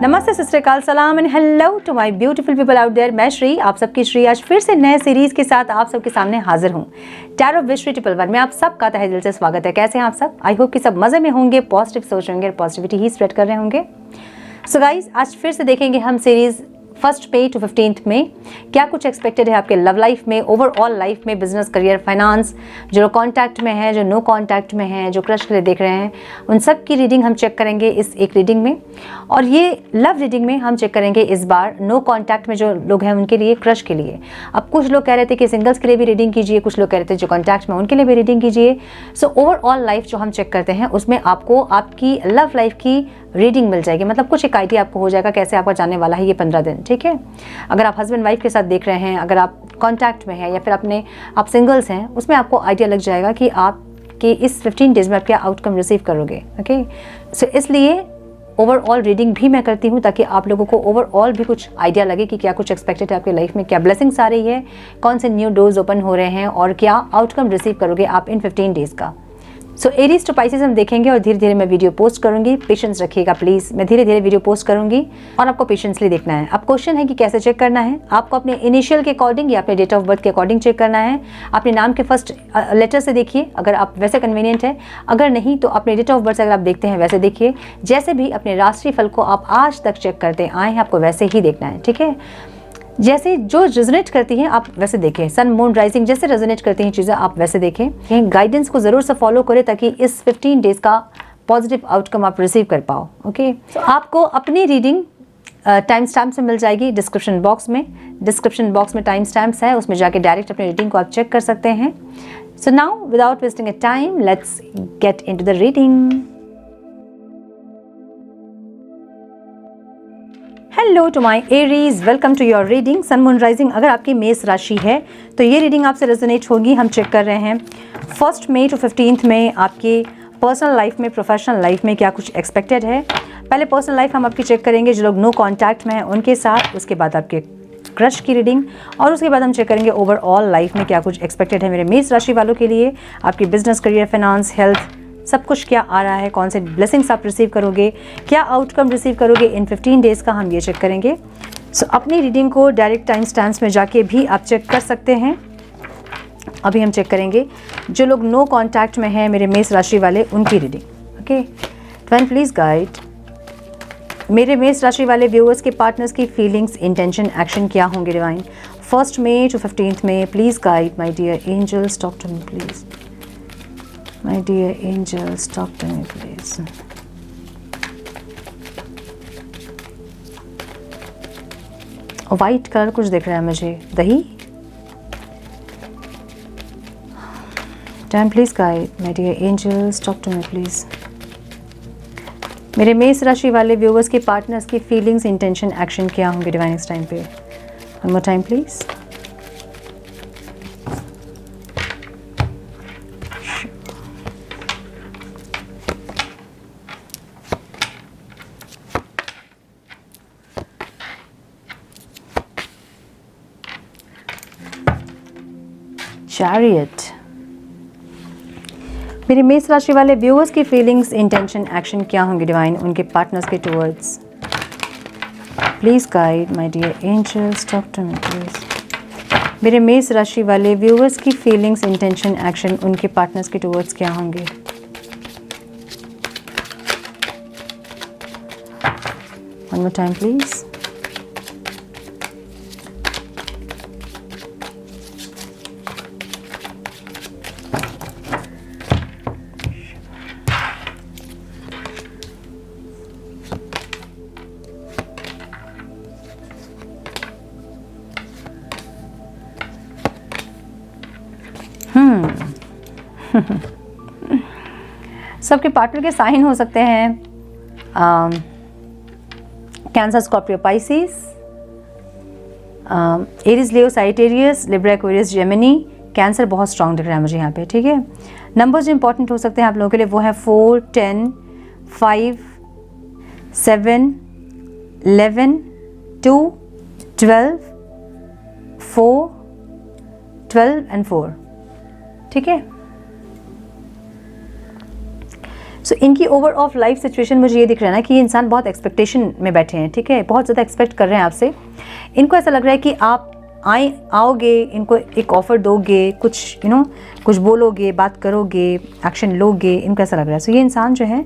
नमस्ते, सत श्री अकाल, सलाम and hello to my beautiful people out there. मैं श्री, आप सबकी श्री, आज फिर से नए सीरीज के साथ आप सबके सामने हाजिर हूँ। Tarot with Shri triple one में आप सबका तहे दिल से स्वागत है। कैसे हैं आप सब? आई होप कि सब मजे में होंगे, पॉजिटिव सोच होंगे और पॉजिटिविटी ही स्प्रेड कर रहे होंगे। सो गाइज, आज फिर से देखेंगे हम सीरीज 1 मई टू 15 में क्या कुछ एक्सपेक्टेड है आपके लव लाइफ में, ओवरऑल लाइफ में, बिजनेस, करियर, फाइनेंस, जो कॉन्टैक्ट में है, जो नो कॉन्टैक्ट में है, जो क्रश के लिए देख रहे हैं, उन सब की रीडिंग हम चेक करेंगे इस एक रीडिंग में। और ये लव रीडिंग में हम चेक करेंगे इस बार नो कॉन्टैक्ट में जो लोग हैं उनके लिए, क्रश के लिए। अब कुछ लोग कह रहे थे कि सिंगल्स के लिए भी रीडिंग कीजिए, कुछ लोग कह रहे थे जो कॉन्टैक्ट में उनके लिए भी रीडिंग कीजिए। सो ओवरऑल लाइफ जो हम चेक करते हैं उसमें आपको आपकी लव लाइफ की रीडिंग मिल जाएगी, मतलब कुछ एक आइडिया आपको हो जाएगा कैसे आपका जाने वाला है ये 15 दिन। ठीक है, अगर आप हस्बैंड वाइफ के साथ देख रहे हैं, अगर आप कॉन्टैक्ट में हैं या फिर आप सिंगल्स हैं, उसमें आपको आइडिया लग जाएगा कि आपके इस 15 डेज में आप क्या आउटकम रिसीव करोगे। ओके, सो इसलिए ओवरऑल रीडिंग भी मैं करती हूँ ताकि आप लोगों को ओवरऑल भी कुछ आइडिया लगे कि क्या कुछ एक्सपेक्टेड है आपकी लाइफ में, क्या ब्लेसिंग्स आ रही है, कौन से न्यू डोर्स ओपन हो रहे हैं और क्या आउटकम रिसीव करोगे आप इन 15 डेज का। सो एरीज टू पाइसेस हम देखेंगे और धीरे धीरे मैं वीडियो पोस्ट करूंगी। पेशेंस रखिएगा प्लीज, मैं धीरे धीरे वीडियो पोस्ट करूंगी और आपको पेशेंसली देखना है। अब क्वेश्चन है कि कैसे चेक करना है। आपको अपने इनिशियल के अकॉर्डिंग या अपने डेट ऑफ बर्थ के अकॉर्डिंग चेक करना है। अपने नाम के फर्स्ट लेटर से देखिए अगर आप वैसे कन्वीनियंट है, अगर नहीं तो अपने डेट ऑफ बर्थ से अगर आप देखते हैं वैसे देखिए। जैसे भी अपने राशि फल को आप आज तक चेक करते आए हैं आपको वैसे ही देखना है। ठीक है, जैसे जो रेजोनेट करती हैं आप वैसे देखें। सन मून राइजिंग जैसे रेजोनेट करती हैं चीज़ें आप वैसे देखें। गाइडेंस को ज़रूर से फॉलो करें ताकि इस 15 डेज का पॉजिटिव आउटकम आप रिसीव कर पाओ। ओके, तो आपको अपनी रीडिंग टाइम स्टैम्प से मिल जाएगी डिस्क्रिप्शन बॉक्स में। डिस्क्रिप्शन बॉक्स में टाइम स्टैम्प्स है, उसमें जाके डायरेक्ट अपनी रीडिंग को आप चेक कर सकते हैं। So now without wasting a time let's get into the reading. Hello to my Aries, welcome to your reading sun moon rising. अगर आपकी मेष राशि है तो ये रीडिंग आपसे रेजोनेट होगी। हम चेक कर रहे हैं 1 मई टू 15 में आपके पर्सनल लाइफ में, प्रोफेशनल लाइफ में क्या कुछ एक्सपेक्टेड है। पहले पर्सनल लाइफ हम आपकी चेक करेंगे जो लोग नो कॉन्टैक्ट में हैं उनके साथ, उसके बाद आपके क्रश की रीडिंग और उसके बाद हम चेक करेंगे ओवरऑल लाइफ में क्या कुछ एक्सपेक्टेड है मेरे मेष राशि वालों के लिए। आपकी बिजनेस, करियर, फाइनेंस, हेल्थ, सब कुछ क्या आ रहा है, कौन से ब्लेसिंग्स आप रिसीव करोगे, क्या आउटकम रिसीव करोगे इन 15 डेज का, हम ये चेक करेंगे। सो अपनी रीडिंग को डायरेक्ट टाइम स्टैम्प्स में जाके भी आप चेक कर सकते हैं। अभी हम चेक करेंगे जो लोग नो कॉन्टैक्ट में हैं मेरे मेष राशि वाले उनकी reading. Okay, divine please guide मेरे मेष राशि वाले व्यूअर्स के पार्टनर्स की फीलिंग्स, इंटेंशन, एक्शन क्या होंगे डिवाइन 1 मई टू 15 में। Please guide my dear angels, talk to me please. My dear angels, talk to me please. White colour कुछ दिख रहा है मुझे, दही। Time please guide my dear angels, talk to me please. मेरे मेष राशि वाले व्यूअर्स के पार्टनर्स की फीलिंग्स, इंटेंशन, एक्शन क्या होंगे डिवाइन इस टाइम पे। One more time please. Chariot मेरे मेष राशि वाले व्यूअर्स की फीलिंग्स, इंटेंशन, एक्शन क्या होंगे डिवाइन उनके पार्टनर्स के towards. Please guide my dear angels, talk to me please. मेरे मेष राशि वाले व्यूअर्स की फीलिंग्स, इंटेंशन, एक्शन उनके पार्टनर्स के टुवर्ड्स क्या होंगे। One more time please. सबके पार्टनर के साइन हो सकते हैं Cancer, Scorpio, Pisces, Aries, Leo, Sagittarius, Libra, Aquarius, Gemini. Cancer बहुत स्ट्रांग दिख रहा है मुझे यहाँ पे। ठीक है, नंबर्स जो इंपॉर्टेंट हो सकते हैं आप लोगों के लिए वो है 4, 10, 5, 7, 11, 2, 12, 4, 12 and 4। ठीक है, सो इनकी ओवर ऑफ लाइफ सिचुएशन मुझे ये दिख रहा है ना कि ये इंसान बहुत एक्सपेक्टेशन में बैठे हैं, ठीक है, बहुत ज़्यादा एक्सपेक्ट कर रहे हैं आपसे। इनको ऐसा लग रहा है कि आप आओगे, इनको एक ऑफ़र दोगे, कुछ कुछ बोलोगे, बात करोगे, एक्शन लोगे, इनको ऐसा लग रहा है। सो ये इंसान जो है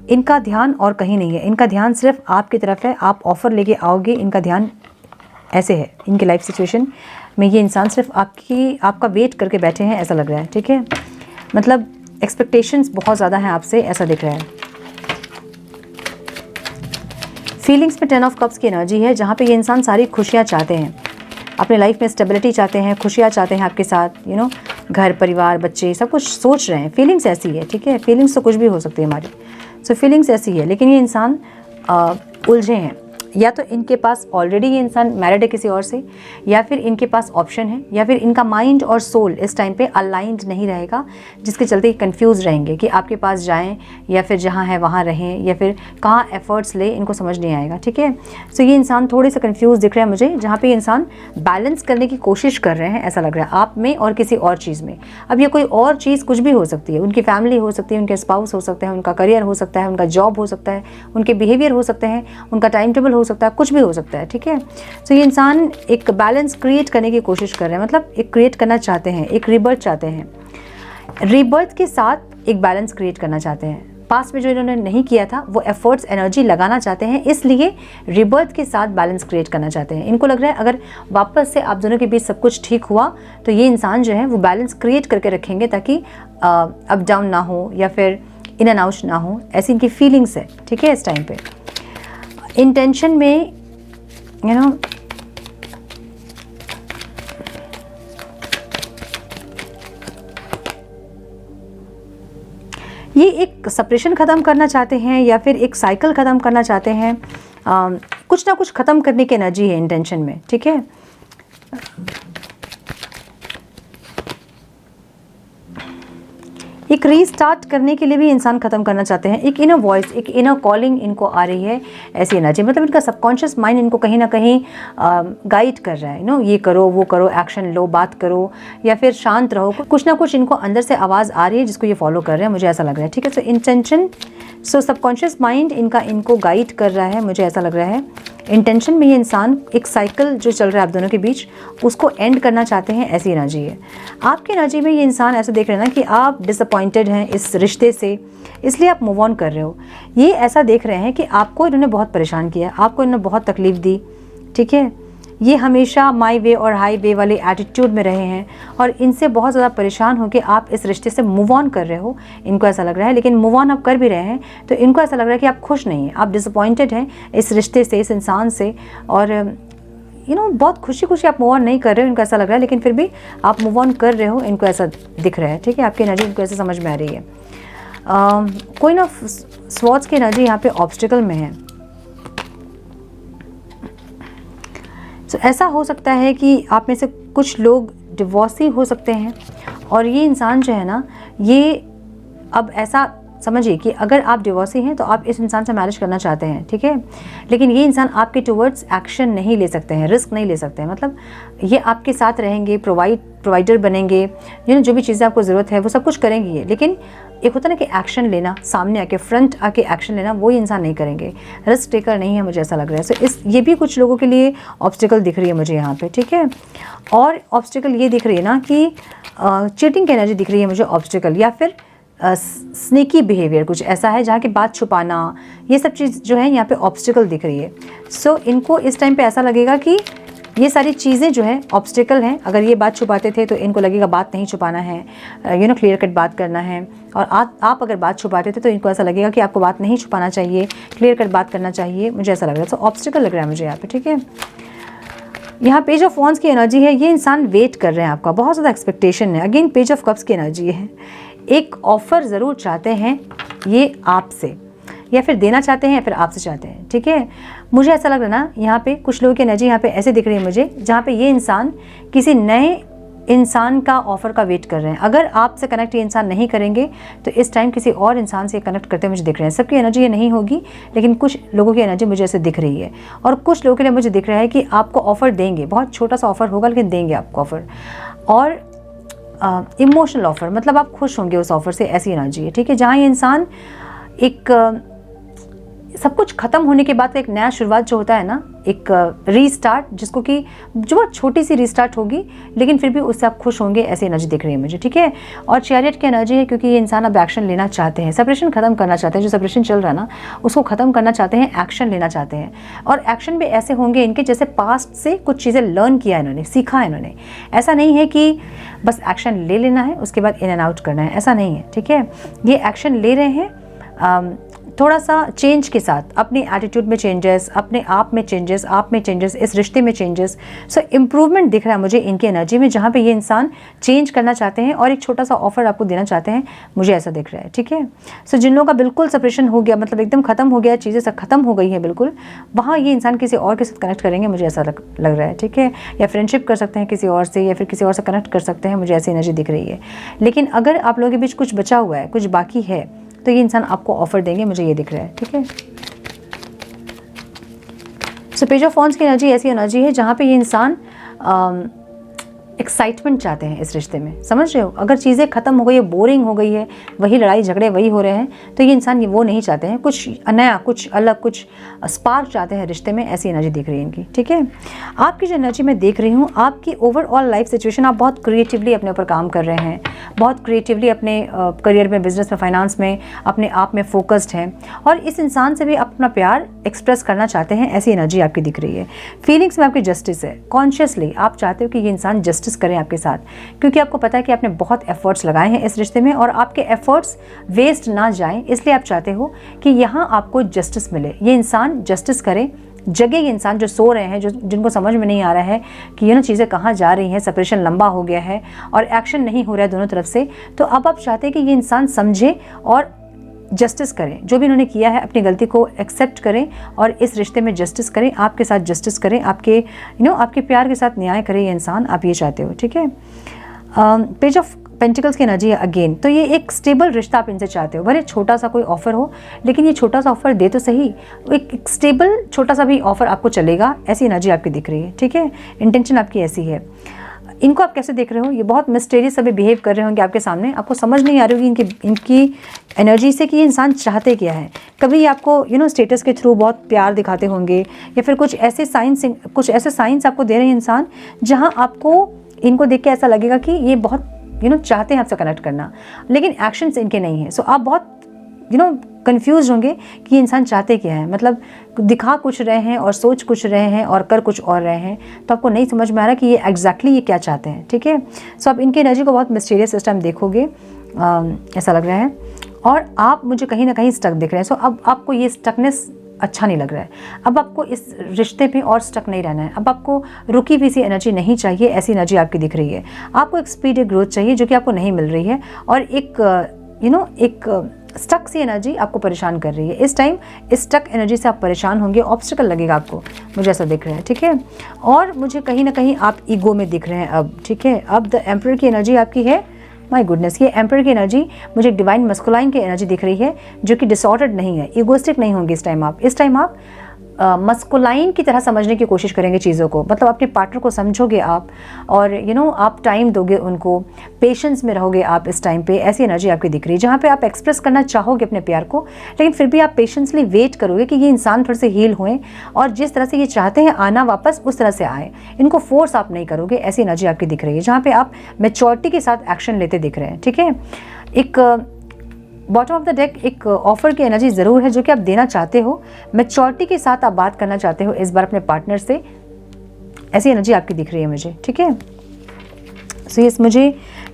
इनका ध्यान और कहीं नहीं है, इनका ध्यान सिर्फ आपकी तरफ है। आप ऑफ़र लेके आओगे, इनका ध्यान ऐसे है। इनकी लाइफ सिचुएशन में ये इंसान सिर्फ आपका वेट करके बैठे हैं, ऐसा लग रहा है, ठीक है। मतलब एक्सपेक्टेशंस बहुत ज़्यादा हैं आपसे, ऐसा दिख रहा है। फीलिंग्स में 10 ऑफ कप्स की एनर्जी है, जहाँ पे ये इंसान सारी खुशियाँ चाहते हैं, अपने लाइफ में स्टेबिलिटी चाहते हैं, खुशियाँ चाहते हैं आपके साथ, घर परिवार बच्चे सब कुछ सोच रहे हैं। फीलिंग्स ऐसी है, ठीक है, फीलिंग्स तो कुछ भी हो सकती है हमारी। सो फीलिंग्स ऐसी है, लेकिन ये इंसान उलझे हैं। या तो इनके पास ऑलरेडी ये इंसान मैरिड है किसी और से, या फिर इनके पास ऑप्शन है, या फिर इनका माइंड और सोल इस टाइम पे अलाइंड नहीं रहेगा, जिसके चलते ये कंफ्यूज रहेंगे कि आपके पास जाएं या फिर जहाँ है वहाँ रहें, या फिर कहाँ एफर्ट्स ले, इनको समझ नहीं आएगा, ठीक है। सो ये इंसान थोड़े से कंफ्यूज दिख रहा है मुझे, जहाँ पे ये इंसान बैलेंस करने की कोशिश कर रहे हैं, ऐसा लग रहा है, आप में और किसी और चीज़ में। अब ये कोई और चीज़ कुछ भी हो सकती है, उनकी फैमिली हो सकती है, उनके स्पाउस हो सकते हैं, उनका करियर हो सकता है, उनका जॉब हो सकता है, उनके बिहेवियर हो सकते हैं, उनका टाइम टेबल हो सकता है, कुछ भी हो सकता है, ठीक है। सो ये इंसान एक बैलेंस क्रिएट करने की कोशिश कर रहे हैं, मतलब एक क्रिएट करना चाहते हैं, एक रीबर्थ चाहते हैं, रीबर्थ के साथ एक बैलेंस क्रिएट करना चाहते हैं। पास्ट में जो इन्होंने नहीं किया था वो एफर्ट्स एनर्जी लगाना चाहते हैं, इसलिए रीबर्थ के साथ बैलेंस क्रिएट करना चाहते हैं। इनको लग रहा है अगर वापस से आप दोनों के बीच सब कुछ ठीक हुआ तो ये इंसान जो है वो बैलेंस क्रिएट करके रखेंगे, ताकि अप डाउन ना हो या फिर इन एंड आउट ना हो, ऐसी इनकी फीलिंग्स है, ठीक है। इस टाइम पे इंटेंशन में ये एक सेपरेशन ख़त्म करना चाहते हैं, या फिर एक साइकिल ख़त्म करना चाहते हैं, कुछ ना कुछ ख़त्म करने की एनर्जी है इंटेंशन में, ठीक है। एक रीस्टार्ट करने के लिए भी इंसान ख़त्म करना चाहते हैं। एक इनर वॉइस, एक इनर कॉलिंग इनको आ रही है, ऐसी एनर्जी, मतलब इनका सबकॉन्शियस माइंड इनको कहीं ना कहीं गाइड कर रहा है, ये करो वो करो, एक्शन लो, बात करो, या फिर शांत रहो, कुछ ना कुछ इनको अंदर से आवाज़ आ रही है जिसको ये फॉलो कर रहे हैं, मुझे ऐसा लग रहा है, ठीक है। सो इंटेंशन, सो सबकॉन्शियस माइंड इनको गाइड कर रहा है, मुझे ऐसा लग रहा है। इंटेंशन में ये इंसान एक साइकिल जो चल रहा है आप दोनों के बीच, उसको एंड करना चाहते हैं, ऐसी एनर्जी है। आपकी एनर्जी में ये इंसान ऐसा देख रहे हैं ना कि आप डिसअपॉइंटेड हैं इस रिश्ते से, इसलिए आप मूव ऑन कर रहे हो। ये ऐसा देख रहे हैं कि आपको इन्होंने बहुत परेशान किया, आपको इन्होंने बहुत तकलीफ़ दी, ठीक है। ये हमेशा माई वे और हाई वे वाले एटीट्यूड में रहे हैं और इनसे बहुत ज़्यादा परेशान हो कि आप इस रिश्ते से मूव ऑन कर रहे हो, इनको ऐसा लग रहा है। लेकिन मूव ऑन आप कर भी रहे हैं तो इनको ऐसा लग रहा है कि आप खुश नहीं हैं, आप डिसअपॉइंटेड हैं इस रिश्ते से, इस इंसान से, और बहुत खुशी खुशी आप मूव ऑन नहीं कर रहे हो, इनको ऐसा लग रहा है। लेकिन फिर भी आप मूव ऑन कर रहे हो, इनको ऐसा दिख रहा है, ठीक है। आपकी एनर्जी इनको ऐसे समझ में आ रही है। क्वीन ऑफ स्वॉर्ड्स की एनर्जी यहाँ पे ऑब्स्टिकल में है। तो ऐसा हो सकता है कि आप में से कुछ लोग डिवोर्सी हो सकते हैं, और ये इंसान जो है ना, ये अब ऐसा समझिए कि अगर आप डिवोर्सी हैं तो आप इस इंसान से मैरिज करना चाहते हैं, ठीक है। लेकिन ये इंसान आपके टुवर्ड्स एक्शन नहीं ले सकते हैं, रिस्क नहीं ले सकते हैं, मतलब ये आपके साथ रहेंगे, प्रोवाइडर बनेंगे, जो भी चीज़ें आपको ज़रूरत है वो सब कुछ करेंगे ये। लेकिन एक होता है ना कि एक्शन लेना, सामने आके फ्रंट आके एक्शन लेना, वो इंसान नहीं करेंगे, रिस्क टेकर नहीं है, मुझे ऐसा लग रहा है। सो ये भी कुछ लोगों के लिए ऑब्स्टिकल दिख रही है मुझे यहाँ पे, ठीक है। और ऑब्स्टिकल ये दिख रही है ना कि चीटिंग की एनर्जी दिख रही है मुझे ऑब्स्टिकल, या फिर स्नेकी बिहेवियर कुछ ऐसा है जहाँ की बात छुपाना, ये सब चीज़ जो है यहाँ पे ऑब्स्टिकल दिख रही है। सो इनको इस टाइम पे ऐसा लगेगा कि ये सारी चीज़ें जो है ऑब्स्टिकल हैं। अगर ये बात छुपाते थे तो इनको लगेगा बात नहीं छुपाना है, क्लियर कट बात करना है। और आप अगर बात छुपाते थे तो इनको ऐसा लगेगा कि आपको बात नहीं छुपाना चाहिए, क्लियर कट बात करना चाहिए, मुझे ऐसा लग रहा है। सो ऑब्स्टिकल लग रहा है मुझे यहाँ पे, ठीक है। यहाँ पेज ऑफ वॉन्ड्स की एनर्जी है, ये इंसान वेट कर रहे हैं आपका, बहुत ज़्यादा एक्सपेक्टेशन है। अगेन पेज ऑफ कप्स की एनर्जी है, एक ऑफ़र ज़रूर चाहते हैं ये आपसे, या फिर देना चाहते हैं या फिर आपसे चाहते हैं, ठीक है। मुझे ऐसा लग रहा है ना, यहाँ पे कुछ लोगों की एनर्जी यहाँ पे ऐसे दिख रही है मुझे, जहाँ पे ये इंसान किसी नए इंसान का ऑफ़र का वेट कर रहे हैं। अगर आपसे कनेक्ट ये इंसान नहीं करेंगे तो इस टाइम किसी और इंसान से कनेक्ट करते मुझे दिख रहे हैं। सबकी एनर्जी ये नहीं होगी, लेकिन कुछ लोगों की एनर्जी मुझे ऐसे दिख रही है। और कुछ लोगों के लिए मुझे दिख रहा है कि आपको ऑफ़र देंगे, बहुत छोटा सा ऑफ़र होगा लेकिन देंगे आपको ऑफ़र। और इमोशनल ऑफर, मतलब आप खुश होंगे उस ऑफर से, ऐसी एनर्जी है, ठीक है। जहाँ ये इंसान एक सब कुछ खत्म होने के बाद एक नया शुरुआत जो होता है ना, एक रीस्टार्ट, जिसको कि जो बहुत छोटी सी रीस्टार्ट होगी, लेकिन फिर भी उससे आप खुश होंगे, ऐसी एनर्जी दिख रही है मुझे, ठीक है। और चैरियट की एनर्जी है, क्योंकि ये इंसान अब एक्शन लेना चाहते हैं, सेपरेशन खत्म करना चाहते हैं, जो सेपरेशन चल रहा है ना उसको खत्म करना चाहते हैं, एक्शन लेना चाहते हैं। और एक्शन भी ऐसे होंगे इनके जैसे पास्ट से कुछ चीज़ें लर्न किया इन्होंने, सीखा है इन्होंने। ऐसा नहीं है कि बस एक्शन ले लेना है उसके बाद इन एंड आउट करना है, ऐसा नहीं है, ठीक है। ये एक्शन ले रहे हैं थोड़ा सा चेंज के साथ, अपनी एटीट्यूड में चेंजेस, अपने आप में चेंजेस, आप में चेंजेस, इस रिश्ते में चेंजेस। सो इम्प्रूवमेंट दिख रहा है मुझे इनकी एनर्जी में, जहाँ पे ये इंसान चेंज करना चाहते हैं और एक छोटा सा ऑफर आपको देना चाहते हैं, मुझे ऐसा दिख रहा है, ठीक है। सो जिन लोगों का बिल्कुल सेपरेशन हो गया, मतलब एकदम खत्म हो गया, चीज़ें सब खत्म हो गई हैं बिल्कुल, वहाँ ये इंसान किसी और के साथ कनेक्ट करेंगे, मुझे ऐसा लग रहा है, ठीक है। या फ्रेंडशिप कर सकते हैं किसी और से, या फिर किसी और से कनेक्ट कर सकते हैं, मुझे ऐसी एनर्जी दिख रही है। लेकिन अगर आप लोगों के बीच कुछ बचा हुआ है, कुछ बाकी है, तो ये इंसान आपको ऑफर देंगे, मुझे ये दिख रहा है, ठीक है। सो पेज ऑफ वॉन्ड्स की एनर्जी ऐसी एनर्जी है जहाँ पे ये इंसान एक्साइटमेंट चाहते हैं इस रिश्ते में, समझ रहे हो। अगर चीज़ें खत्म हो गई है, बोरिंग हो गई है, वही लड़ाई झगड़े वही हो रहे हैं, तो ये इंसान वो नहीं चाहते हैं, कुछ नया, कुछ अलग, कुछ स्पार्क चाहते हैं रिश्ते में, ऐसी एनर्जी दिख रही है इनकी, ठीक है। आपकी जो एनर्जी मैं देख रही हूँ, आपकी ओवरऑल लाइफ सिचुएशन, आप बहुत क्रिएटिवली अपने ऊपर काम कर रहे हैं, बहुत क्रिएटिवली अपने करियर में, बिजनेस में, फाइनेंस में, अपने आप में फोकस्ड हैं, और इस इंसान से भी अपना प्यार एक्सप्रेस करना चाहते हैं, ऐसी एनर्जी आपकी दिख रही है। फीलिंग्स में आपकी जस्टिस है, कॉन्शियसली आप चाहते हो कि ये इंसान जस्टिस करें आपके साथ, क्योंकि आपको पता है कि आपने बहुत एफर्ट्स लगाए हैं इस रिश्ते में और आपके एफर्ट्स वेस्ट ना जाएं, इसलिए आप चाहते हो कि यहाँ आपको जस्टिस मिले, ये इंसान जस्टिस करे, जगह ये इंसान जो सो रहे हैं, जो जिनको समझ में नहीं आ रहा है कि ये ना चीज़ें कहाँ जा रही हैं, सेपरेशन लंबा हो गया है और एक्शन नहीं हो रहा है दोनों तरफ से, तो अब आप चाहते हैं कि ये इंसान समझे और जस्टिस करें, जो भी इन्होंने किया है अपनी गलती को एक्सेप्ट करें और इस रिश्ते में जस्टिस करें, आपके साथ जस्टिस करें, आपके आपके प्यार के साथ न्याय करे ये इंसान, आप ये चाहते हो, ठीक है। पेज ऑफ पेंटिकल्स की एनर्जी है अगेन, तो ये एक स्टेबल रिश्ता आप इनसे चाहते हो, भले छोटा सा कोई ऑफर हो, लेकिन ये छोटा सा ऑफर दे तो सही, एक स्टेबल छोटा सा भी ऑफर आपको चलेगा, ऐसी एनर्जी आपकी दिख रही है, ठीक है। इंटेंशन आपकी ऐसी है। इनको आप कैसे देख रहे हो, ये बहुत मिस्टीरियस अभी बिहेव कर रहे होंगे आपके सामने, आपको समझ नहीं आ रही होगी इनकी एनर्जी से कि ये इंसान चाहते क्या है। कभी आपको स्टेटस के थ्रू बहुत प्यार दिखाते होंगे, या फिर कुछ ऐसे साइंस आपको दे रहे हैं इंसान, जहाँ आपको इनको देख के ऐसा लगेगा कि ये बहुत चाहते हैं आपसे कनेक्ट करना, लेकिन एक्शंस इनके नहीं है। सो आप बहुत कंफ्यूज होंगे कि ये इंसान चाहते क्या है, मतलब दिखा कुछ रहे हैं और सोच कुछ रहे हैं और कर कुछ और रहे हैं, तो आपको नहीं समझ में आ रहा कि ये एग्जैक्टली ये क्या चाहते हैं, ठीक है। सो आप इनकी एनर्जी को बहुत मिस्टीरियस इस टाइम देखोगे, ऐसा लग रहा है, और आप मुझे कहीं ना कहीं स्टक दिख रहे हैं। सो अब आपको ये स्टकनेस अच्छा नहीं लग रहा है, अब आपको इस रिश्ते पे और स्टक नहीं रहना है, अब आपको रुकी हुई सी एनर्जी नहीं चाहिए, ऐसी एनर्जी आपकी दिख रही है। आपको एक स्पीड, एक ग्रोथ चाहिए जो कि आपको नहीं मिल रही है, और एक स्टक सी एनर्जी आपको परेशान कर रही है। इस टाइम इस स्टक एनर्जी से आप परेशान होंगे, ऑब्स्टिकल लगेगा आपको, मुझे ऐसा दिख रहा है, ठीक है। और मुझे कहीं ना कहीं आप ईगो में दिख रहे हैं अब, ठीक है। अब द एम्परर की एनर्जी आपकी है, माय गुडनेस, ये एम्परर की एनर्जी मुझे डिवाइन मस्कुलाइन की एनर्जी दिख रही है, जो कि डिसऑर्डर्ड नहीं है, ईगोइस्टिक नहीं होंगे इस टाइम आप मस्कुलाइन की तरह समझने की कोशिश करेंगे चीज़ों को, मतलब अपने पार्टनर को समझोगे आप, और आप टाइम दोगे उनको, पेशेंस में रहोगे आप इस टाइम पे, ऐसी एनर्जी आपकी दिख रही है, जहाँ पे आप एक्सप्रेस करना चाहोगे अपने प्यार को, लेकिन फिर भी आप पेशेंसली वेट करोगे कि ये इंसान थोड़े से हील होएं और जिस तरह से ये चाहते हैं आना वापस, उस तरह से आए, इनको फोर्स आप नहीं करोगे, ऐसी एनर्जी आपकी दिख रही है, जहाँ पे आप मैच्योरिटी के साथ एक्शन लेते दिख रहे हैं, ठीक है। एक बॉटम ऑफ द डेक एक ऑफर की एनर्जी ज़रूर है जो कि आप देना चाहते हो, मैच्योरिटी के साथ आप बात करना चाहते हो इस बार अपने पार्टनर से, ऐसी एनर्जी आपकी दिख रही है मुझे, ठीक है। सो यस, मुझे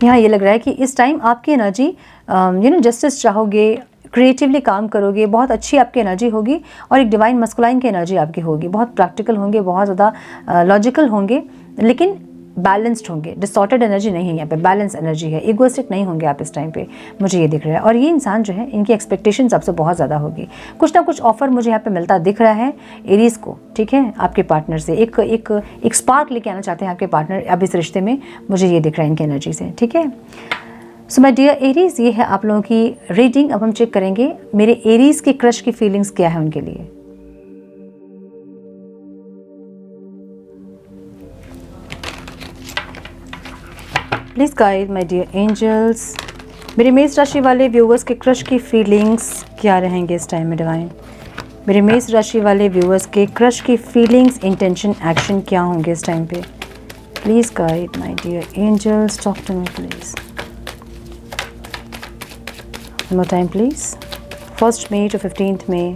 यहाँ ये लग रहा है कि इस टाइम आपकी एनर्जी जस्टिस चाहोगे, क्रिएटिवली काम करोगे, बहुत अच्छी आपकी एनर्जी होगी, और एक डिवाइन मस्कुलाइन की एनर्जी आपकी होगी, बहुत प्रैक्टिकल होंगे, बहुत ज़्यादा लॉजिकल होंगे, लेकिन बैलेंस्ड होंगे, डिसऑर्डर्ड एनर्जी नहीं है यहाँ पे, बैलेंस एनर्जी है, इगोइस्टिक नहीं होंगे आप इस टाइम पे, मुझे ये दिख रहा है। और ये इंसान जो है, इनकी एक्सपेक्टेशंस आपसे बहुत ज़्यादा होगी, कुछ ना कुछ ऑफर मुझे यहाँ पे मिलता दिख रहा है एरीज को, ठीक है। आपके पार्टनर से एक स्पार्क लेके आना चाहते हैं आपके पार्टनर अब इस रिश्ते में, मुझे ये दिख रहा है इनकी एनर्जी से, ठीक है। सो माय डियर एरीज, ये है आप लोगों की रीडिंग। अब हम चेक करेंगे मेरे एरीज के क्रश की फीलिंग्स क्या है उनके लिए। Please guide my dear angels, मेरे मेष राशि वाले व्यूवर्स के क्रश की फीलिंग्स क्या रहेंगे इस टाइम में डिवाइन। मेरे मेष राशि वाले व्यूवर्स के क्रश की फीलिंग्स, इंटेंशन, एक्शन क्या होंगे इस टाइम पे। Please guide my dear angels, talk to me please. One more time please. 1 मई टू 15 मई,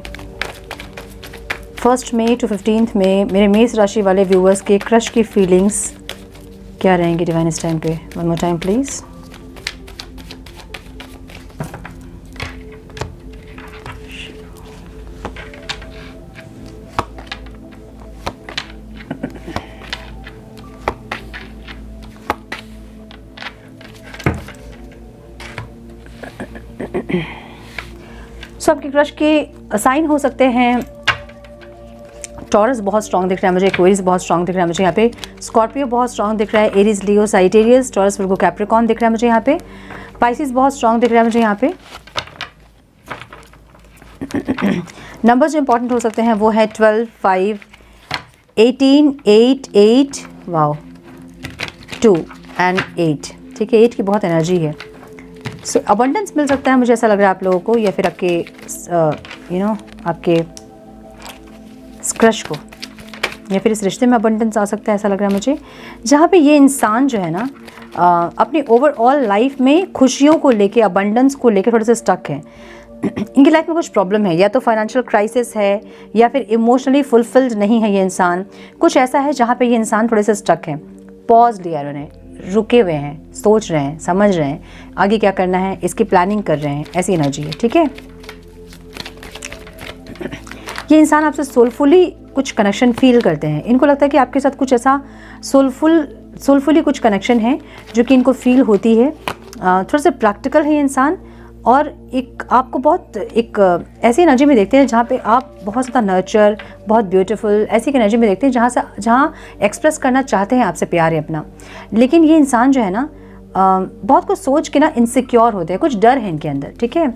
1 मई टू 15 मई मेरे मेष राशि वाले व्यूवर्स के क्रश की फीलिंग्स क्या रहेंगी डिवाइन इस टाइम पे। One more time please. So आपके क्रश के साइन हो सकते हैं, टॉरस बहुत स्ट्रॉन्ग दिख रहा है मुझे, एक्वेरियस बहुत स्ट्रॉन्ग दिख रहा है मुझे यहाँ पे, स्कॉर्पियो बहुत स्ट्रॉन्ग दिख रहा है, एरीज, लियो, साजिटेरियस, टॉरस, वर्गो, कैप्रिकॉर्न दिख रहा है मुझे यहाँ पे, पाइसिस बहुत स्ट्रॉन्ग दिख रहा है मुझे यहाँ पे। नंबर जो इंपॉर्टेंट हो सकते हैं वो है 12, 5, 18, 8, 8, वाओ, 2 एंड 8। ठीक है, 8 की बहुत एनर्जी है। सो अबंडेंस मिल सकता है मुझे ऐसा लग रहा है आप लोगों को, या फिर आपके आपके क्रश को, या फिर इस रिश्ते में अबंडेंस आ सकता है ऐसा लग रहा है मुझे, जहाँ पे ये इंसान जो है ना अपनी ओवरऑल लाइफ में खुशियों को लेके, अबंडेंस को लेके थोड़े से स्टक है। इनकी लाइफ में कुछ प्रॉब्लम है, या तो फाइनेंशियल क्राइसिस है, या फिर इमोशनली फुलफिल्ड नहीं है ये इंसान। कुछ ऐसा है जहाँ पे ये इंसान थोड़े से स्टक है, पॉज लिया उन्होंने, रुके हुए हैं, सोच रहे हैं, समझ रहे हैं आगे क्या करना है, इसकी प्लानिंग कर रहे हैं, ऐसी एनर्जी है। ठीक है, ये इंसान आपसे सोलफुली कुछ कनेक्शन फील करते हैं, इनको लगता है कि आपके साथ कुछ ऐसा सोलफुली कुछ कनेक्शन है जो कि इनको फील होती है। थोड़ा सा प्रैक्टिकल है ये इंसान, और एक आपको बहुत एक ऐसी एनर्जी में देखते हैं जहाँ पे आप बहुत ज़्यादा नर्चर, बहुत ब्यूटीफुल, ऐसी एक एनर्जी में देखते हैं जहाँ एक्सप्रेस करना चाहते हैं आपसे प्यार है अपना। लेकिन ये इंसान जो है ना बहुत कुछ सोच के ना इनसिक्योर होते हैं, कुछ डर है इनके अंदर। ठीक है,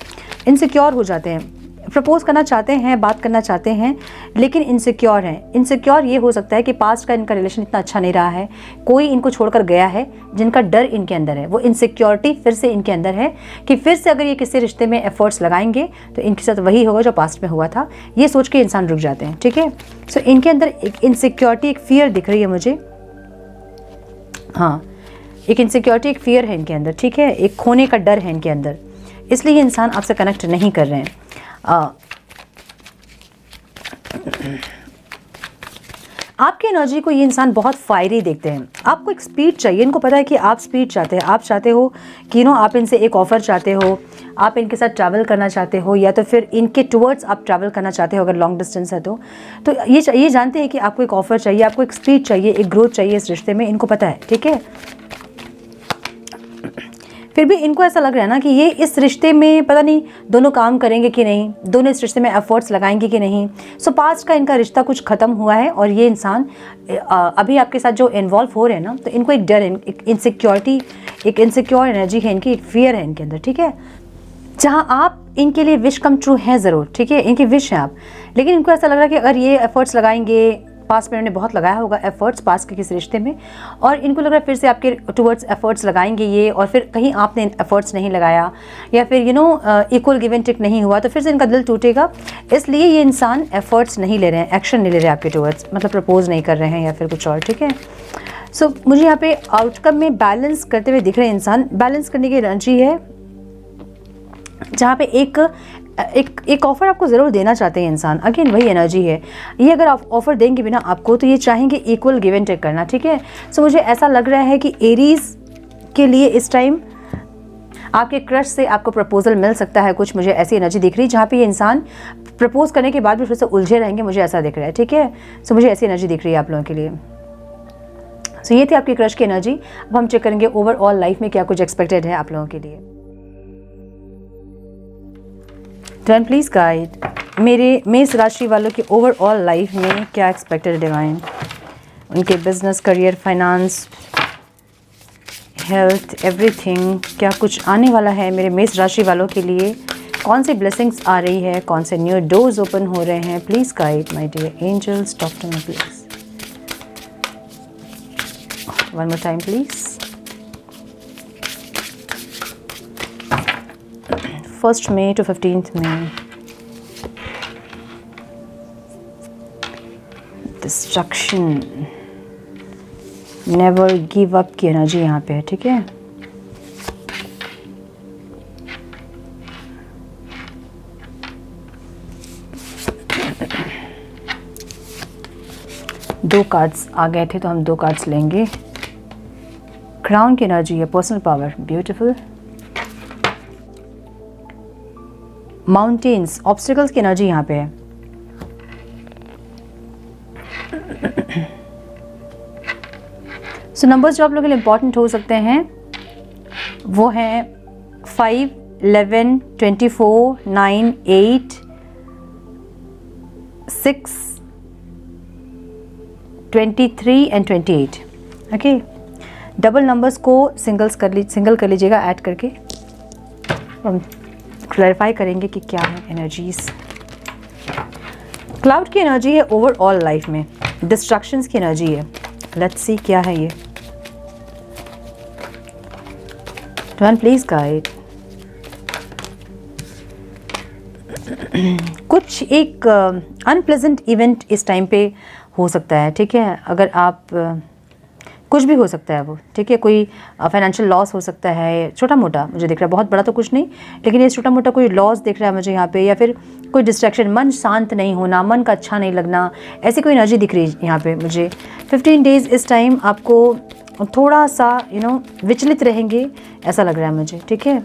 इनसिक्योर हो जाते हैं, प्रपोज करना चाहते हैं, बात करना चाहते हैं, लेकिन इनसिक्योर हैं। इनसिक्योर ये हो सकता है कि पास्ट का इनका रिलेशन इतना अच्छा नहीं रहा है, कोई इनको छोड़कर गया है जिनका डर इनके अंदर है, वो इनसिक्योरिटी फिर से इनके अंदर है कि फिर से अगर ये किसी रिश्ते में एफर्ट्स लगाएंगे तो इनके साथ वही होगा जो पास्ट में हुआ था, ये सोच के इंसान रुक जाते हैं। ठीक है, सो इनके अंदर एक इनसिक्योरिटी, एक फियर दिख रही है मुझे। हाँ, एक इनसिक्योरिटी, एक फियर है इनके अंदर। ठीक है, एक खोने का डर है इनके अंदर, इसलिए ये इंसान आपसे कनेक्ट नहीं कर रहे हैं। आपकी एनर्जी को ये इंसान बहुत फायरी देखते हैं, आपको एक स्पीड चाहिए, इनको पता है कि आप स्पीड चाहते हैं, आप चाहते हो कि आप इनसे एक ऑफ़र चाहते हो, आप इनके साथ ट्रैवल करना चाहते हो, या तो फिर इनके टुवर्ड्स आप ट्रैवल करना चाहते हो अगर लॉन्ग डिस्टेंस है तो ये जानते हैं कि आपको एक ऑफ़र चाहिए, आपको एक स्पीड चाहिए, एक ग्रोथ चाहिए इस रिश्ते में, इनको पता है। ठीक है, फिर भी इनको ऐसा लग रहा है ना कि ये इस रिश्ते में पता नहीं दोनों काम करेंगे कि नहीं, दोनों इस रिश्ते में एफर्ट्स लगाएंगे कि नहीं। सो पास्ट का इनका रिश्ता कुछ ख़त्म हुआ है, और ये इंसान अभी आपके साथ जो इन्वॉल्व हो रहे हैं ना, तो इनको एक डर है, एक इनसिक्योरिटी, एक इनसिक्योर एनर्जी है इनकी, एक फियर है इनके अंदर। ठीक है, जहाँ आप इनके लिए विश कम ट्रू हैं ज़रूर। ठीक है, इनकी विश है आप, लेकिन इनको ऐसा लग रहा है कि अगर ये एफर्ट्स लगाएंगे, पास में उन्होंने बहुत लगाया होगा एफर्ट्स पास के किसी रिश्ते में, और इनको लग रहा है फिर से आपके टुवर्ड्स एफर्ट्स लगाएंगे ये, और फिर कहीं आपने एफर्ट्स नहीं लगाया, या फिर इक्वल गिव एंड टेक नहीं हुआ, तो फिर से इनका दिल टूटेगा। इसलिए ये इंसान एफर्ट्स नहीं ले रहे हैं, एक्शन नहीं ले रहे हैं आपके टुवर्ड्स, मतलब प्रपोज नहीं कर रहे हैं या फिर कुछ और। ठीक है, सो मुझे यहाँ पे आउटकम में बैलेंस करते हुए दिख रहे हैं इंसान, बैलेंस करने की एनर्जी है, जहाँ पे एक ऑफ़र आपको ज़रूर देना चाहते हैं इंसान। अगेन वही एनर्जी है, ये अगर आप ऑफ़र देंगे भी ना आपको, तो ये चाहेंगे इक्वल गिव एंड टेक करना। ठीक है, सो मुझे ऐसा लग रहा है कि एरीज़ के लिए इस टाइम आपके क्रश से आपको प्रपोजल मिल सकता है कुछ, मुझे ऐसी एनर्जी दिख रही है, जहाँ पे ये इंसान प्रपोज करने के बाद भी फिर से उलझे रहेंगे, मुझे ऐसा दिख रहा है। ठीक है, सो मुझे ऐसी एनर्जी दिख रही है आप लोगों के लिए। सो ये थी आपकी क्रश की एनर्जी। अब हम चेक करेंगे ओवरऑल लाइफ में क्या कुछ एक्सपेक्टेड है आप लोगों के लिए। टर्न प्लीज गाइड मेरे मेष राशि वालों की ओवरऑल लाइफ में क्या एक्सपेक्टेड है डिवाइन, उनके business, career, finance, health, everything, क्या कुछ आने वाला है मेरे मेष राशि वालों के लिए, कौन सी ब्लेसिंग्स आ रही है, कौन से न्यू डोर्स ओपन हो रहे हैं। Please guide my dear angels, talk to me please, one more time please. 1 May to 15th May. Destruction, never give up की एनर्जी यहाँ पे है, ठीक है। दो कार्ड्स आ गए थे तो हम 2 कार्ड्स लेंगे। क्राउन की एनर्जी है, personal power, beautiful. Mountains, obstacles की एनर्जी यहाँ पे है। सो नंबर्स जो आप लोगों के लिए इंपॉर्टेंट हो सकते हैं वो हैं 5, 11, 24, 9, 8, 6, 23 एंड 28। ओके, डबल नंबर्स को सिंगल कर लीजिएगा ऐड करके। हम क्लैरिफाई करेंगे कि क्या है एनर्जीज। क्लाउड की एनर्जी है ओवरऑल लाइफ में, डिस्ट्रक्शंस की एनर्जी है। लेट्स सी क्या है ये। Divine please guide. कुछ एक अनप्लेजेंट इवेंट इस टाइम पे हो सकता है, ठीक है। अगर आप कुछ भी हो सकता है वो, ठीक है। कोई फाइनेंशियल लॉस हो सकता है, छोटा मोटा मुझे दिख रहा है, बहुत बड़ा तो कुछ नहीं, लेकिन ये छोटा मोटा कोई लॉस दिख रहा है मुझे यहाँ पे। या फिर कोई डिस्ट्रैक्शन, मन शांत नहीं होना, मन का अच्छा नहीं लगना, ऐसी कोई एनर्जी दिख रही है यहाँ पे मुझे। 15 डेज़ इस टाइम आपको थोड़ा सा विचलित रहेंगे ऐसा लग रहा है मुझे, ठीक है।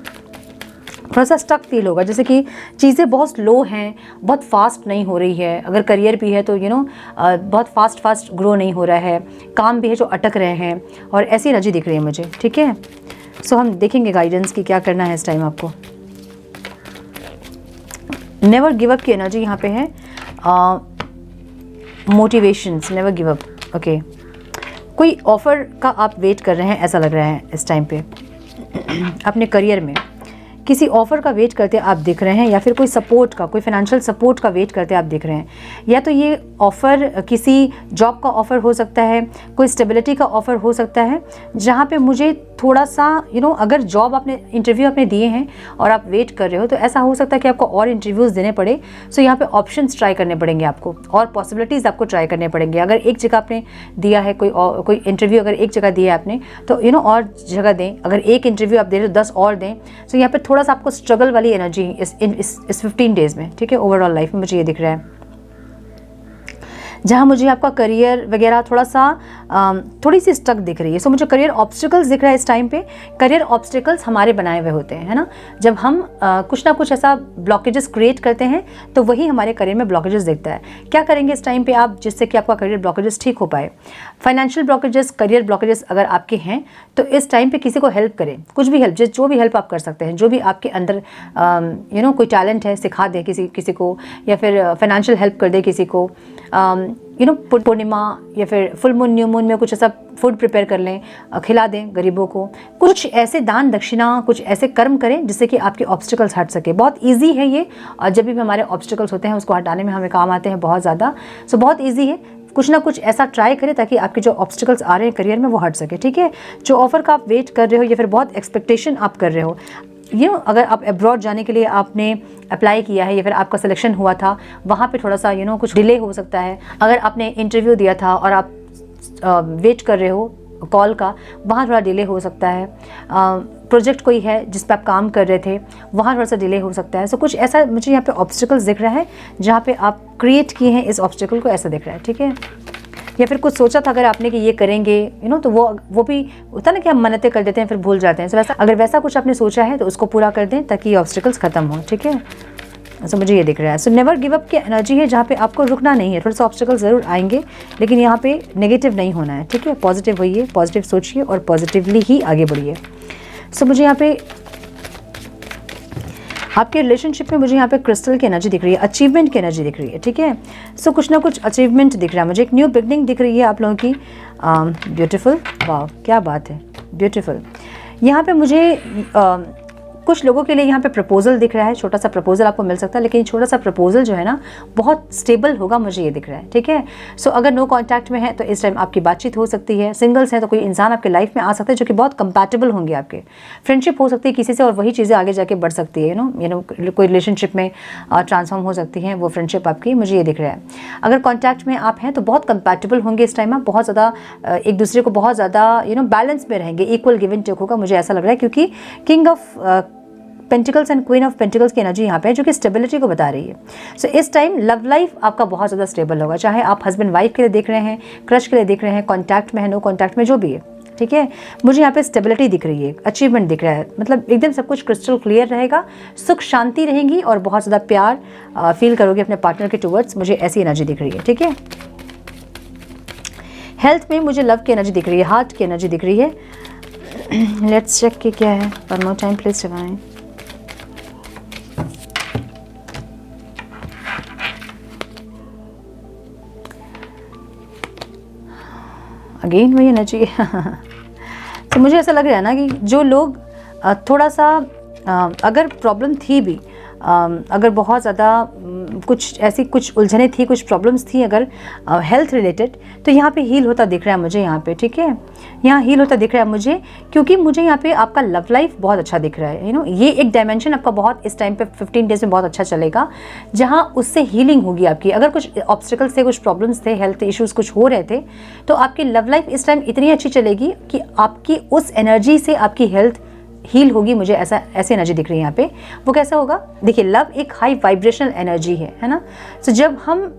थोड़ा सा स्टक फील होगा, जैसे कि चीज़ें बहुत स्लो हैं, बहुत फास्ट नहीं हो रही है। अगर करियर भी है तो बहुत फास्ट ग्रो नहीं हो रहा है। काम भी है जो अटक रहे हैं, और ऐसी एनर्जी दिख रही है मुझे, ठीक है। सो हम देखेंगे गाइडेंस की क्या करना है इस टाइम आपको। नेवर गिव अप की एनर्जी यहाँ पे है। Motivations, never give up. Okay, कोई ऑफ़र का आप वेट कर रहे हैं ऐसा लग रहा है इस टाइम पे। अपने करियर में किसी ऑफ़र का वेट करते आप दिख रहे हैं, या फिर कोई सपोर्ट का, कोई फाइनेंशियल सपोर्ट का वेट करते आप दिख रहे हैं। या तो ये ऑफ़र किसी जॉब का ऑफ़र हो सकता है, कोई स्टेबिलिटी का ऑफ़र हो सकता है, जहाँ पे मुझे थोड़ा सा अगर जॉब इंटरव्यू आपने दिए हैं और आप वेट कर रहे हो, तो ऐसा हो सकता है कि आपको और इंटरव्यूज़ देने पड़े। सो यहाँ पे ऑप्शंस ट्राई करने पड़ेंगे आपको, और पॉसिबिलिटीज़ आपको ट्राई करने पड़ेंगे। अगर एक जगह आपने दिया है कोई इंटरव्यू, अगर एक जगह दिया है आपने, तो और जगह दें। अगर एक इंटरव्यू आप दे रहे हो 10 और दें। सो यहाँ पे थोड़ा सा आपको स्ट्रगल वाली एनर्जी इस 15 डेज़ में, ठीक है। ओवरऑल लाइफ में मुझे ये दिख रहा है, जहाँ मुझे आपका करियर वगैरह थोड़ा सा थोड़ी सी स्टक दिख रही है। सो मुझे करियर ऑब्स्टिकल्स दिख रहा है इस टाइम पे। करियर ऑब्स्टिकल्स हमारे बनाए हुए होते हैं, है ना। जब हम कुछ ना कुछ ऐसा ब्लॉकेजेस क्रिएट करते हैं तो वही हमारे करियर में ब्लॉकेजेस दिखता है। क्या करेंगे इस टाइम पे आप, जिससे कि आपका करियर ब्लॉकेजेस ठीक हो पाए। फाइनेंशियल ब्लॉकेजेस, करियर ब्लॉकेजेस अगर आपके हैं तो इस टाइम पे किसी को हेल्प करें, कुछ भी हेल्प, जो भी हेल्प आप कर सकते हैं, जो भी आपके अंदर कोई टैलेंट है सिखा दे किसी को, या फिर फाइनेंशियल हेल्प कर दे किसी को। पूर्णिमा या फिर फुल मून, न्यू मून में कुछ ऐसा फूड प्रिपेयर कर लें, खिला दें गरीबों को। कुछ ऐसे दान दक्षिणा, कुछ ऐसे कर्म करें जिससे कि आपके ऑब्स्टिकल्स हट सके। बहुत इजी है ये, और जब भी हमारे ऑब्स्टिकल्स होते हैं उसको हटाने में हमें काम आते हैं बहुत ज़्यादा। सो बहुत ईजी है, कुछ ना कुछ ऐसा ट्राई करें ताकि आपके जो ऑब्स्टिकल्स आ रहे हैं करियर में वो हट सके, ठीक है। जो ऑफ़र का आप वेट कर रहे हो, या फिर बहुत एक्सपेक्टेशन आप कर रहे हो, अगर आप अब्रॉड जाने के लिए आपने अप्लाई किया है, या फिर आपका सिलेक्शन हुआ था, वहाँ पे थोड़ा सा कुछ डिले हो सकता है। अगर आपने इंटरव्यू दिया था और आप वेट कर रहे हो कॉल का, वहाँ थोड़ा डिले हो सकता है। प्रोजेक्ट कोई है जिस पे आप काम कर रहे थे, वहाँ थोड़ा सा डिले हो सकता है। सो कुछ ऐसा मुझे यहाँ पे ऑब्स्टिकल्स दिख रहा है जहाँ पे आप क्रिएट किए हैं इस ऑब्स्टिकल को, ऐसा दिख रहा है, ठीक है। या फिर कुछ सोचा था अगर आपने कि ये करेंगे, तो वो भी होता है ना कि हम मन्नतें कर देते हैं फिर भूल जाते हैं। सो वैसा, अगर वैसा कुछ आपने सोचा है तो उसको पूरा कर दें ताकि ये ऑब्स्टिकल्स खत्म हो, ठीक है। सो मुझे ये दिख रहा है। सो नेवर गिव अप की एनर्जी है, जहाँ पे आपको रुकना नहीं है। थोड़ा सा ऑब्स्टिकल ज़रूर आएंगे, लेकिन यहाँ पे नेगेटिव नहीं होना है, ठीक है। पॉजिटिव होइए, पॉजिटिव सोचिए और पॉजिटिवली ही आगे बढ़िए। सो मुझे यहाँ पे आपके रिलेशनशिप में मुझे यहाँ पे क्रिस्टल की एनर्जी दिख रही है, अचीवमेंट की एनर्जी दिख रही है, ठीक है। सो कुछ ना कुछ अचीवमेंट दिख रहा है मुझे, एक न्यू बिगनिंग दिख रही है आप लोगों की। ब्यूटीफुल, वाह क्या बात है, ब्यूटीफुल। यहाँ पे मुझे कुछ लोगों के लिए यहाँ पे प्रपोजल दिख रहा है, छोटा सा प्रपोजल आपको मिल सकता है, लेकिन छोटा सा प्रपोजल जो है ना बहुत स्टेबल होगा, मुझे ये दिख रहा है। ठीक है, सो अगर नो कॉन्टैक्ट में है तो इस टाइम आपकी बातचीत हो सकती है। सिंगल्स हैं तो कोई इंसान आपके लाइफ में आ सकता है जो कि बहुत कंपैटिबल होंगे आपके। फ्रेंडशिप हो सकती है किसी से और वही चीज़ें आगे जाके बढ़ सकती है, यू नो कोई रिलेशनशिप में ट्रांसफॉर्म हो सकती है वो फ्रेंडशिप आपकी, मुझे ये दिख रहा है। अगर कॉन्टैक्ट में आप हैं तो बहुत कंपैटिबल होंगे इस टाइम, आप बहुत ज़्यादा एक दूसरे को बहुत ज़्यादा बैलेंस में रहेंगे, इक्वल गिव एंड टेक होगा, मुझे ऐसा लग रहा है, क्योंकि king of pentacles and queen of pentacles की एनर्जी यहाँ पे है जो कि स्टेबिलिटी को बता रही है। सो इस टाइम लव लाइफ आपका बहुत ज़्यादा स्टेबल होगा, चाहे आप हस्बैंड वाइफ के लिए देख रहे हैं, क्रश के लिए देख रहे हैं, कॉन्टैक्ट में है, नो कॉन्टैक्ट में, जो भी है। ठीक है, मुझे यहाँ पे स्टेबिलिटी दिख रही है, अचीवमेंट दिख रहा है, मतलब एकदम सब कुछ क्रिस्टल क्लियर रहेगा, सुख शांति रहेंगी और बहुत ज़्यादा प्यार फील करोगे अपने पार्टनर के टुवर्ड्स, मुझे ऐसी एनर्जी दिख रही है। ठीक है, हेल्थ में मुझे लव की एनर्जी दिख रही है, हार्ट की एनर्जी दिख रही है। लेट्स चेक कि क्या है। One more time please divine. Again वही एनर्जी तो मुझे ऐसा लग रहा है ना कि जो लोग थोड़ा सा अगर प्रॉब्लम थी भी, अगर बहुत ज़्यादा कुछ ऐसी कुछ उलझने थी, कुछ प्रॉब्लम्स थी अगर हेल्थ रिलेटेड, तो यहाँ पे हील होता दिख रहा है मुझे यहाँ पे। ठीक है, यहाँ हील होता दिख रहा है मुझे, क्योंकि मुझे यहाँ पे आपका लव लाइफ बहुत अच्छा दिख रहा है। ये एक डायमेंशन आपका बहुत इस टाइम पे 15 डेज में बहुत अच्छा चलेगा, जहाँ उससे हीलिंग होगी आपकी। अगर कुछ ऑब्स्टिकल्स थे, कुछ प्रॉब्लम्स थे, हेल्थ इश्यूज़ कुछ हो रहे थे, तो आपकी लव लाइफ इस टाइम इतनी अच्छी चलेगी कि आपकी उस एनर्जी से आपकी हेल्थ हील होगी, मुझे ऐसी एनर्जी दिख रही है यहाँ पे। वो कैसा होगा, देखिए लव एक हाई वाइब्रेशनल एनर्जी है ना। तो जब हम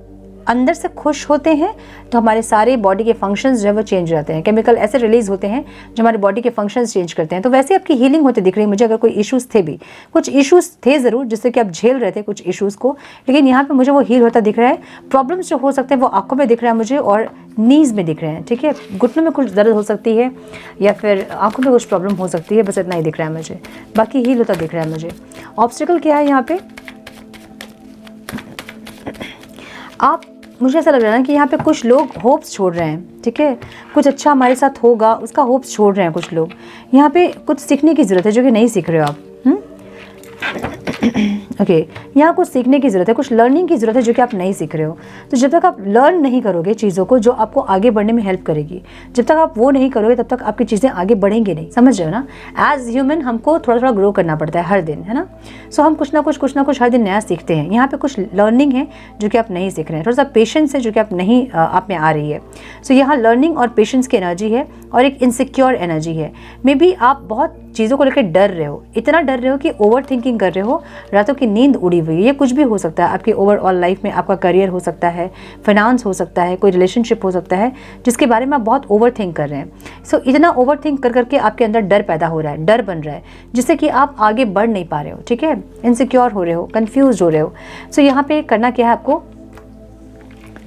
अंदर से खुश होते हैं तो हमारे सारे बॉडी के फंक्शंस जो है वो चेंज हो जाते हैं, केमिकल ऐसे रिलीज होते हैं जो हमारे बॉडी के फंक्शंस चेंज करते हैं। तो वैसे आपकी हीलिंग होती दिख रही है मुझे। अगर कोई इश्यूज़ थे भी, कुछ इश्यूज़ थे ज़रूर जिससे कि आप झेल रहे थे कुछ इश्यूज़ को, लेकिन यहाँ पे मुझे वो हील होता दिख रहा है। प्रॉब्लम्स जो हो सकते हैं वो आंखों में दिख रहा है मुझे और नीज़ में दिख रहे हैं। ठीक है, घुटनों में कुछ दर्द हो सकती है या फिर आंखों में कुछ प्रॉब्लम हो सकती है, बस इतना ही दिख रहा है मुझे, बाकी हील होता दिख रहा है मुझे। ऑब्स्टिकल क्या है यहाँ पे, आप मुझे ऐसा लग रहा है ना कि यहाँ पे कुछ लोग होप्स छोड़ रहे हैं। ठीक है, कुछ अच्छा हमारे साथ होगा उसका होप्स छोड़ रहे हैं कुछ लोग। यहाँ पे कुछ सीखने की ज़रूरत है जो कि नहीं सीख रहे हो आप। ओके, यहाँ कुछ सीखने की ज़रूरत है, कुछ लर्निंग की ज़रूरत है जो कि आप नहीं सीख रहे हो। तो जब तक आप लर्न नहीं करोगे चीज़ों को जो आपको आगे बढ़ने में हेल्प करेगी, जब तक आप वो नहीं करोगे तब तक आपकी चीज़ें आगे बढ़ेंगी नहीं, समझ रहे हो ना। एज ह्यूमन हमको थोड़ा थोड़ा ग्रो करना पड़ता है हर दिन, है ना। सो हम कुछ ना कुछ हर दिन नया सीखते हैं। यहाँ पे कुछ लर्निंग है जो कि आप नहीं सीख रहे हैं, थोड़ा सा पेशेंस है जो कि आप नहीं आप में आ रही है। सो यहाँ लर्निंग और पेशेंस की एनर्जी है और एक इनसिक्योर एनर्जी है। मे बी आप बहुत चीज़ों को लेकर डर रहे हो, इतना डर रहे हो कि ओवर थिंकिंग कर रहे हो, रातों की नींद उड़ी हुई है। ये कुछ भी हो सकता है आपकी ओवरऑल लाइफ में, आपका करियर हो सकता है, फाइनेंस हो सकता है, कोई रिलेशनशिप हो सकता है जिसके बारे में आप बहुत ओवर थिंक कर रहे हैं। सो इतना ओवर थिंक कर करके आपके अंदर डर पैदा हो रहा है, डर बन रहा है जिससे कि आप आगे बढ़ नहीं पा रहे हो। ठीक है, इनसिक्योर हो रहे हो, कंफ्यूज हो रहे हो। सो यहाँ पे करना क्या है आपको,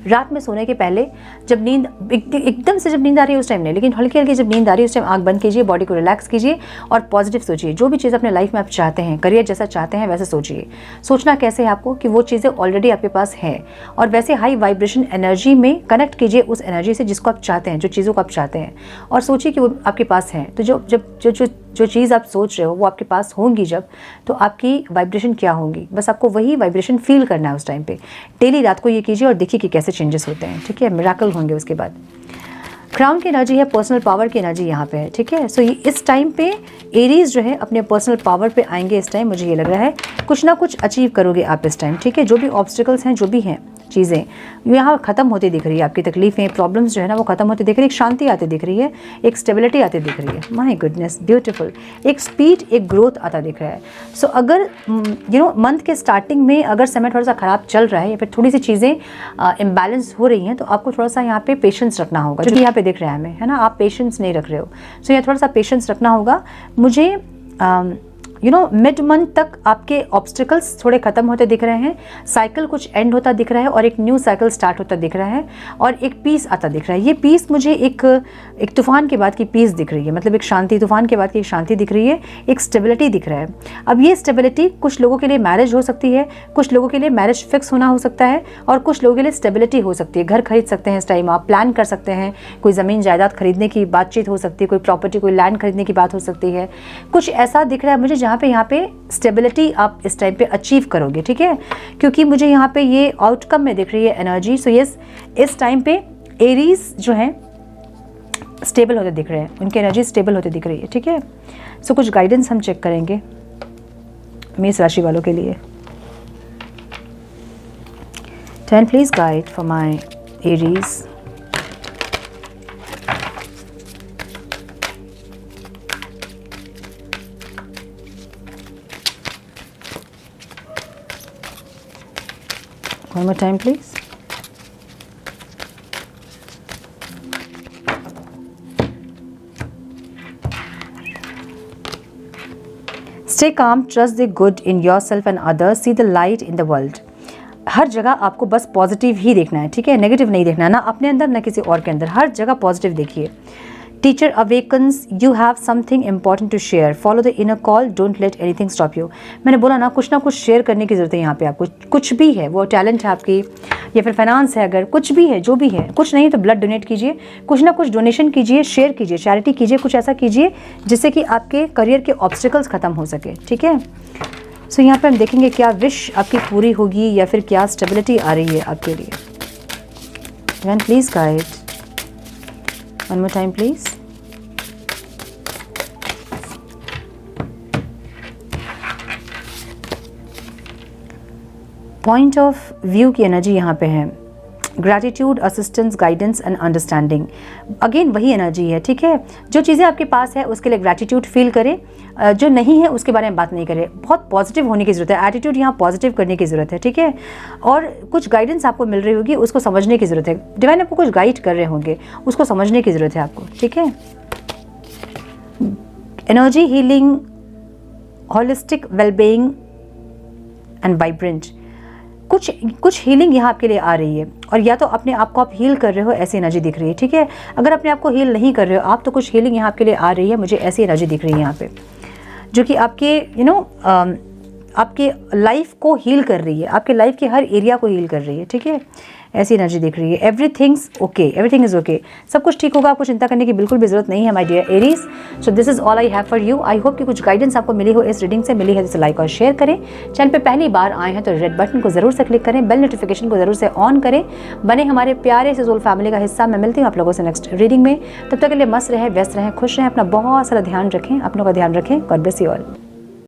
रात में सोने के पहले जब नींद एकदम से जब नींद आ रही है उस टाइम नहीं, लेकिन हल्की हल्की जब नींद आ रही है उस टाइम आंख बंद कीजिए, बॉडी को रिलैक्स कीजिए और पॉजिटिव सोचिए। जो भी चीज़ अपने लाइफ में आप चाहते हैं, करियर जैसा चाहते हैं वैसे सोचिए। सोचना कैसे है आपको कि वो चीज़ें ऑलरेडी आपके पास हैं और वैसे हाई वाइब्रेशन एनर्जी में कनेक्ट कीजिए उस एनर्जी से जिसको आप चाहते हैं, जो चीज़ों को आप चाहते हैं, और सोचिए कि वो आपके पास हैं। तो जो चीज़ आप सोच रहे हो वो आपके पास होंगी जब, तो आपकी वाइब्रेशन क्या होंगी, बस आपको वही वाइब्रेशन फील करना है उस टाइम पे। डेली रात को ये कीजिए और देखिए कि कैसे चेंजेस होते हैं। ठीक है, मिरेकल होंगे उसके बाद। क्राउन की एनर्जी है, पर्सनल पावर की एनर्जी यहाँ पे है। ठीक है, सो ये इस टाइम पे एरीज जो है अपने पर्सनल पावर पे आएंगे इस टाइम, मुझे ये लग रहा है कुछ ना कुछ अचीव करोगे आप इस टाइम। ठीक है, जो भी ऑब्स्टिकल्स हैं, जो भी हैं चीज़ें यहाँ ख़त्म होती दिख रही है, आपकी तकलीफ़ें, प्रॉब्लम्स जो है ना वो ख़त्म होती दिख रही है, एक शांति आती दिख रही है, एक स्टेबिलिटी आती दिख रही है। माय गुडनेस, ब्यूटीफुल, एक स्पीड, एक ग्रोथ आता दिख रहा है। सो अगर मंथ के स्टार्टिंग में अगर समय थोड़ा सा ख़राब चल रहा है या फिर थोड़ी सी चीज़ें इम्बैलेंस हो रही हैं, तो आपको थोड़ा सा यहाँ पे पेशेंस रखना होगा, जो यहाँ पे दिख रहा है हमें, है ना। आप पेशेंस नहीं रख रहे हो, सो यहाँ थोड़ा सा पेशेंस रखना होगा मुझे। मिड मंथ तक आपके ऑब्स्टिकल्स थोड़े खत्म होते दिख रहे हैं, साइकिल कुछ एंड होता दिख रहा है और एक न्यू साइकिल स्टार्ट होता दिख रहा है और एक पीस आता दिख रहा है। ये पीस मुझे एक तूफान के बाद की पीस दिख रही है, मतलब एक शांति, तूफान के बाद की एक शांति दिख रही है, एक स्टेबिलिटी दिख रहा है। अब ये स्टेबिलिटी कुछ लोगों के लिए मैरिज हो सकती है, कुछ लोगों के लिए मैरिज फिक्स होना हो सकता है और कुछ लोगों के लिए स्टेबिलिटी हो सकती है। घर खरीद सकते हैं इस टाइम, आप प्लान कर सकते हैं, कोई ज़मीन जायदाद खरीदने की बातचीत हो सकती है, कोई प्रॉपर्टी, कोई लैंड खरीदने की बात हो सकती है। कुछ ऐसा दिख रहा है मुझे जहाँ पे स्टेबिलिटी आप इस टाइम पे अचीव करोगे, ठीक है, क्योंकि मुझे यहाँ पे ये आउटकम में दिख रही है एनर्जी। सो यस, इस टाइम पे एरीज जो हैं स्टेबल होते दिख रहे हैं, उनकी एनर्जी स्टेबल होते दिख रही है, ठीक है। सो कुछ गाइडेंस हम चेक करेंगे मेष राशि वालों के लिए। 10 please guide for my Aries. One more time, please. Stay calm, trust the good in yourself and others, see the light in the world. हर जगह आपको बस पॉजिटिव ही देखना है, ठीक है, नेगेटिव नहीं देखना है, ना अपने अंदर ना किसी और के अंदर, हर जगह पॉजिटिव देखिए। Teacher awakens, you have something important to share, follow the inner call, don't let anything stop you. मैंने बोला ना कुछ शेयर करने की ज़रूरत है यहाँ पे आपको, कुछ भी है, वो टैलेंट है आपकी या फिर फाइनेंस है, अगर कुछ भी है, जो भी है, कुछ नहीं तो ब्लड डोनेट कीजिए, कुछ ना कुछ डोनेशन कीजिए, शेयर कीजिए, चैरिटी कीजिए, कुछ ऐसा कीजिए जिससे कि आपके करियर के ऑब्स्टिकल्स ख़त्म हो सके, ठीक है। सो यहाँ पे हम देखेंगे क्या विश आपकी पूरी होगी या फिर क्या स्टेबिलिटी आ रही है आपके लिए। One please guide, one more time please. Point of view की एनर्जी यहाँ पे है, gratitude, assistance, guidance and understanding. Again वही एनर्जी है, ठीक है। जो चीज़ें आपके पास है उसके लिए ग्रैटिट्यूड फील करें, जो नहीं है उसके बारे में बात नहीं करें। बहुत पॉजिटिव होने की ज़रूरत है, एटीट्यूड यहाँ पॉजिटिव करने की ज़रूरत है, ठीक है। और कुछ गाइडेंस आपको मिल रही होगी, उसको समझने की ज़रूरत है। डिवाइन आपको कुछ गाइड कर रहे होंगे, उसको समझने की ज़रूरत है आपको, ठीक है। Energy healing, holistic wellbeing and vibrant, कुछ हीलिंग यहाँ आपके लिए आ रही है, और या तो अपने आप को आप हील कर रहे हो, ऐसी एनर्जी दिख रही है, ठीक है। अगर अपने आप को हील नहीं कर रहे हो आप, तो कुछ हीलिंग यहाँ आपके लिए आ रही है, मुझे ऐसी एनर्जी दिख रही है यहाँ पे, जो कि आपके आपके लाइफ को हील कर रही है, आपके लाइफ के हर एरिया को हील कर रही है, ठीक है। ऐसी एनर्जी दिख रही है। Everything's okay, everything is okay, सब कुछ ठीक होगा, आपको चिंता करने की बिल्कुल भी जरूरत नहीं है my dear Aries. So this is all I have for you. I hope कि कुछ गाइडेंस आपको मिली हो, इस रीडिंग से मिली है, जिसे लाइक और शेयर करें। चैनल पे पहली बार आए हैं तो रेड बटन को जरूर से क्लिक करें, बेल नोटिफिकेशन को जरूर से ऑन करें, बने हमारे प्यारे से सोल फैमिली का हिस्सा। मैं मिलती हूँ आप लोगों से नेक्स्ट रीडिंग में, तब तक के लिए मस्त रहें, व्यस्त रहें, खुश रहें, अपना बहुत सारा ध्यान रखें, अपनों का ध्यान रखें। God bless you all.